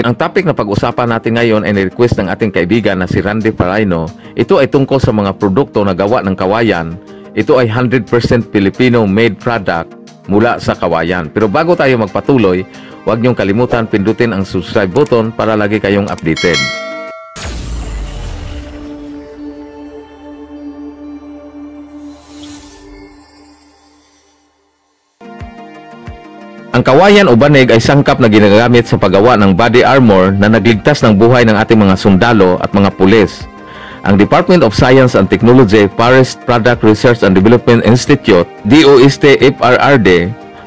Ang topic na pag-usapan natin ngayon ay ni-request ng ating kaibigan na si Randy Paraino. Ito ay tungkol sa mga produkto na gawa ng kawayan. Ito ay 100% Filipino-made product mula sa kawayan. Pero bago tayo magpatuloy, huwag niyong kalimutan pindutin ang subscribe button para lagi kayong updated. Ang kawayan o banig ay sangkap na ginagamit sa paggawa ng body armor na nagligtas ng buhay ng ating mga sundalo at mga pulis. Ang Department of Science and Technology Forest Product Research and Development Institute, DOST-FRRD,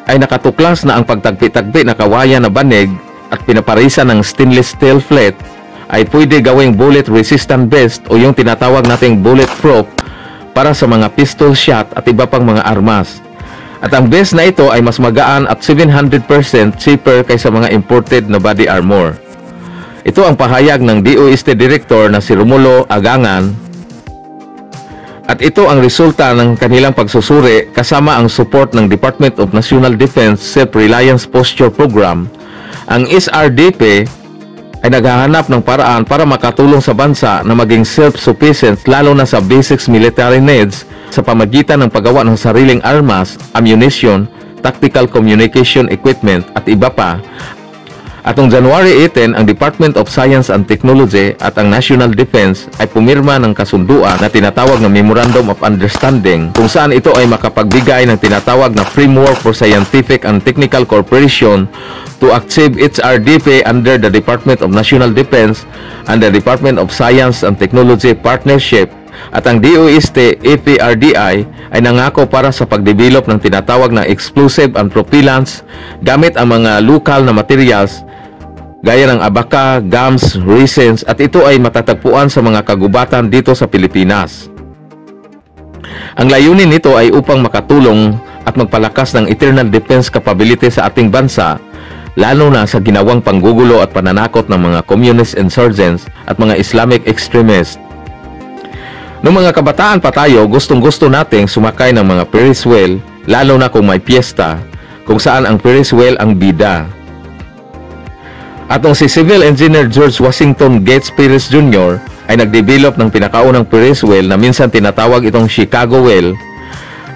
ay nakatuklas na ang pagtagpi-tagpi na kawayan na banig at pinaparisa ng stainless steel plate ay pwede gawing bullet-resistant vest o yung tinatawag nating bulletproof para sa mga pistol shot at iba pang mga armas. At ang vest na ito ay mas magaan at 700% cheaper kaysa mga imported na body armor. Ito ang pahayag ng DOST Director na si Romulo Agangan. At ito ang resulta ng kanilang pagsusuri kasama ang support ng Department of National Defense Self-Reliance Posture Program. Ang SRDP ay naghahanap ng paraan para makatulong sa bansa na maging self-sufficient lalo na sa basic military needs sa pamagitan ng paggawa ng sariling armas, ammunition, tactical communication equipment at iba pa. At noong January 18, ang Department of Science and Technology at ang National Defense ay pumirma ng kasunduan na tinatawag na Memorandum of Understanding kung saan ito ay makapagbigay ng tinatawag na Framework for Scientific and Technical Cooperation to achieve HRDP under the Department of National Defense and the Department of Science and Technology Partnership. At ang DOST-FRDI ay nangako para sa pagdevelop ng tinatawag na explosive and propellants gamit ang mga lokal na materials gaya ng abaka, gums, resins at ito ay matatagpuan sa mga kagubatan dito sa Pilipinas. Ang layunin nito ay upang makatulong at magpalakas ng internal defense capability sa ating bansa lalo na sa ginawang panggugulo at pananakot ng mga communist insurgents at mga Islamic extremists. Noong mga kabataan pa tayo, gustong-gusto nating sumakay ng mga Ferris wheel, lalo na kung may piyesta, kung saan ang Ferris wheel ang bida. At nung si Civil Engineer George Washington Gates Ferris Jr. ay nagdevelop ng pinakaunang Ferris wheel na minsan tinatawag itong Chicago wheel,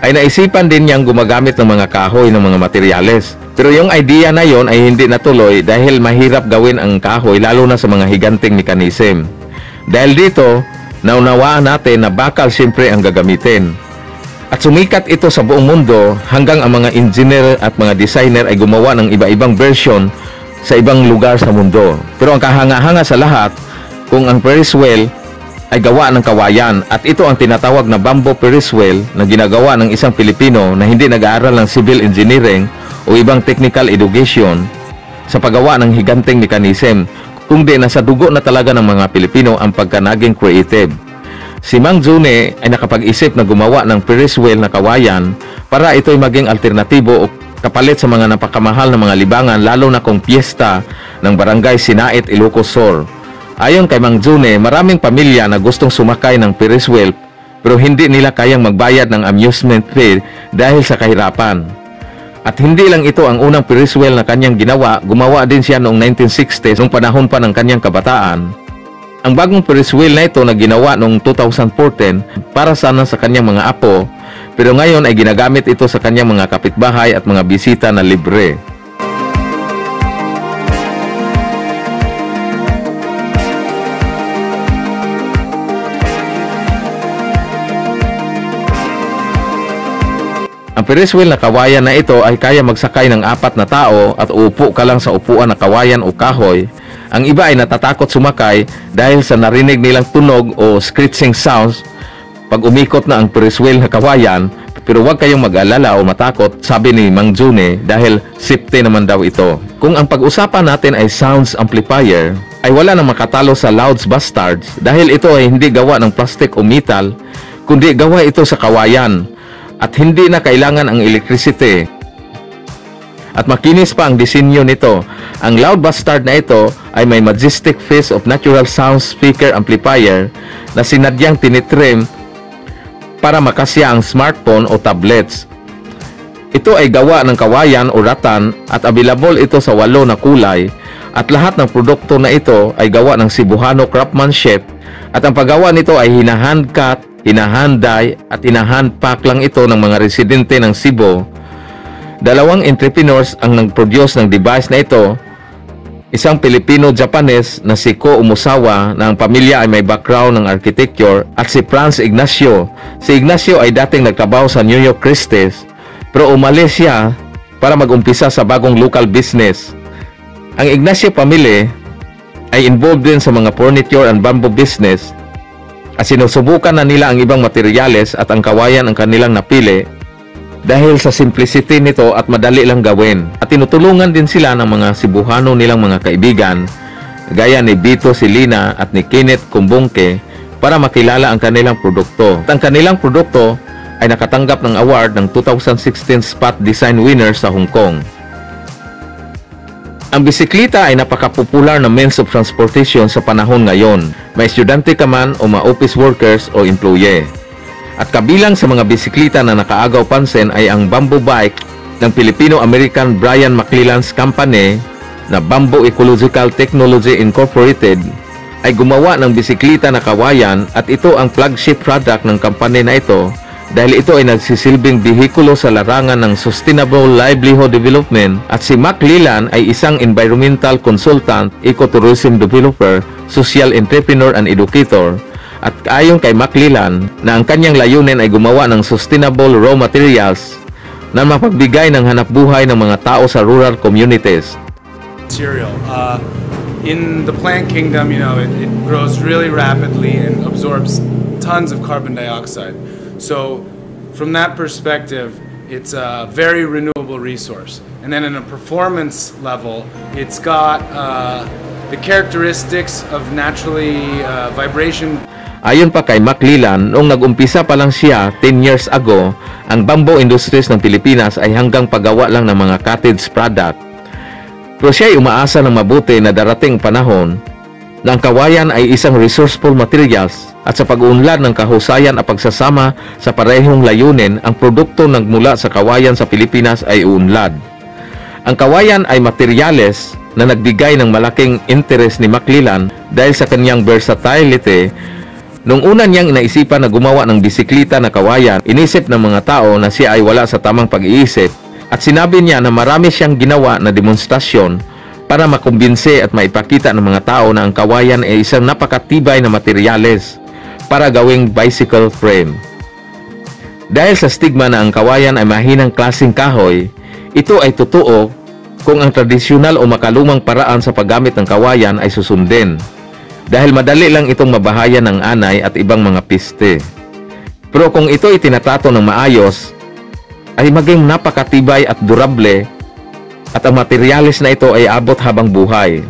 ay naisipan din niyang gumagamit ng mga kahoy ng mga materyales. Pero yung idea na yon ay hindi natuloy dahil mahirap gawin ang kahoy lalo na sa mga higanting mechanism. Dahil dito, naunawaan natin na bakal siyempre ang gagamitin. At sumikat ito sa buong mundo hanggang ang mga engineer at mga designer ay gumawa ng iba-ibang version sa ibang lugar sa mundo. Pero ang kahanga-hanga sa lahat, kung ang Ferris wheel ay gawa ng kawayan at ito ang tinatawag na bamboo Ferris wheel na ginagawa ng isang Pilipino na hindi nag-aaral ng civil engineering o ibang technical education sa paggawa ng higanting mechanism, kundi nasa dugo na talaga ng mga Pilipino ang pagka-naging creative. Si Mang June ay nakapag-isip na gumawa ng Ferris wheel na kawayan para ito'y maging alternatibo o kapalit sa mga napakamahal na mga libangan lalo na kung piyesta ng barangay Sinait, Ilocos Sur. Ayon kay Mang June, maraming pamilya na gustong sumakay ng Ferris wheel pero hindi nila kayang magbayad ng amusement fee dahil sa kahirapan. At hindi lang ito ang unang Ferris wheel na kanyang ginawa, gumawa din siya noong 1960s, noong panahon pa ng kanyang kabataan. Ang bagong Ferris wheel na ito na ginawa noong 2014 para sana sa kanyang mga apo, pero ngayon ay ginagamit ito sa kanyang mga kapitbahay at mga bisita na libre. Ang Ferris wheel na kawayan na ito ay kaya magsakay ng 4 na tao at uupo ka lang sa upuan na kawayan o kahoy. Ang iba ay natatakot sumakay dahil sa narinig nilang tunog o screeching sounds pag umikot na ang Ferris wheel na kawayan. Pero huwag kayong mag-alala o matakot, sabi ni Mang June, dahil safety naman daw ito. Kung ang pag-usapan natin ay sounds amplifier, ay wala nang makatalo sa Louds Bastards dahil ito ay hindi gawa ng plastic o metal, kundi gawa ito sa kawayan. At hindi na kailangan ang electricity. At makinis pa ang disenyo nito. Ang loud bastard na ito ay may majestic face of natural sound speaker amplifier na sinadyang tinitrim para makasya ang smartphone o tablets. Ito ay gawa ng kawayan o rattan at available ito sa 8 na kulay at lahat ng produkto na ito ay gawa ng Cebuano craftsmanship at ang paggawa nito ay hinahandcut, hinahanday at hinahandpack lang ito ng mga residente ng Cebu. 2 entrepreneurs ang nag-produce ng device na ito, isang Pilipino-Japanes na si Ko Umusawa na ang pamilya ay may background ng architecture at si Franz Ignacio. Si Ignacio ay dating nagtrabaho sa New York Christie's pero umalis siya para mag-umpisa sa bagong local business. Ang Ignacio family ay involved din sa mga furniture and bamboo business at sinusubukan na nila ang ibang materyales at ang kawayan ang kanilang napili dahil sa simplicity nito at madali lang gawin. At tinutulungan din sila ng mga Cebuano nilang mga kaibigan gaya ni Vito Silina at ni Kenneth Kumbungke para makilala ang kanilang produkto. At ang kanilang produkto ay nakatanggap ng award ng 2016 Spot Design winner sa Hong Kong. Ang bisikleta ay napakapopular na means of transportation sa panahon ngayon, may estudyante ka man o mga office workers o employee. At kabilang sa mga bisikleta na nakaagaw pansin ay ang bamboo bike ng Filipino-American Brian McClelland's company na Bamboo Ecological Technology Incorporated ay gumawa ng bisikleta na kawayan at ito ang flagship product ng company na ito dahil ito ay nagsisilbing bihikulo sa larangan ng Sustainable Livelihood Development at si McClelland ay isang environmental consultant, ecotourism developer, social entrepreneur and educator. At ayon kay McClelland na ang kanyang layunin ay gumawa ng sustainable raw materials na mapagbigay ng hanapbuhay ng mga tao sa rural communities. In the plant kingdom, it grows really rapidly and absorbs tons of carbon dioxide. So from that perspective, it's a very renewable resource. And then in a performance level, it's got the characteristics of naturally vibration. Ayon pa kay McClelland, noong nag-umpisa pa lang siya 10 years ago, ang bamboo industries ng Pilipinas ay hanggang paggawa lang ng mga cottage product. Pero siya ay umaasa ng mabuti na darating panahon na ang kawayan ay isang resourceful materials at sa pag-uunlad ng kahusayan at pagsasama sa parehong layunin, ang produkto nagmula sa kawayan sa Pilipinas ay uunlad. Ang kawayan ay materyales na nagbigay ng malaking interest ni McClelland dahil sa kanyang versatility. Nung una niyang inaisipan na gumawa ng bisikleta na kawayan, inisip ng mga tao na siya ay wala sa tamang pag-iisip at sinabi niya na marami siyang ginawa na demonstrasyon para makumbinse at maipakita ng mga tao na ang kawayan ay isang napakatibay na materyales para gawing bicycle frame. Dahil sa stigma na ang kawayan ay mahinang klaseng kahoy, ito ay totoo kung ang tradisyonal o makalumang paraan sa paggamit ng kawayan ay susundin. Dahil madali lang itong mabahayan ng anay at ibang mga piste. Pero kung ito ay tinatato ng maayos, ay maging napakatibay at durable at ang materyales na ito ay abot habang buhay.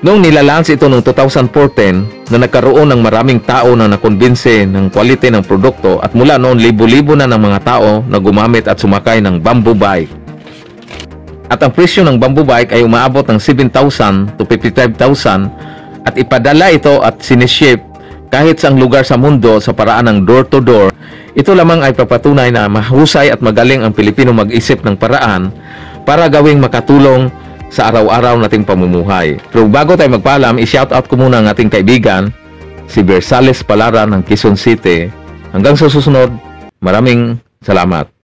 Noong nilalans ito noong 2014 na nagkaroon ng maraming tao na nakonbinse ng quality ng produkto at mula noon libo-libo na ng mga tao na gumamit at sumakay ng bamboo bike. At ang presyo ng bamboo bike ay umaabot ng 7,000 to 55,000 at ipadala ito at siniship kahit saang lugar sa mundo sa paraan ng door-to-door. Ito lamang ay papatunay na mahusay at magaling ang Pilipino mag-isip ng paraan para gawing makatulong sa araw-araw nating pamumuhay. Pero bago tayo magpaalam, i-shoutout ko muna ang ating kaibigan, si Bersales Palara ng Quezon City. Hanggang sa susunod, maraming salamat.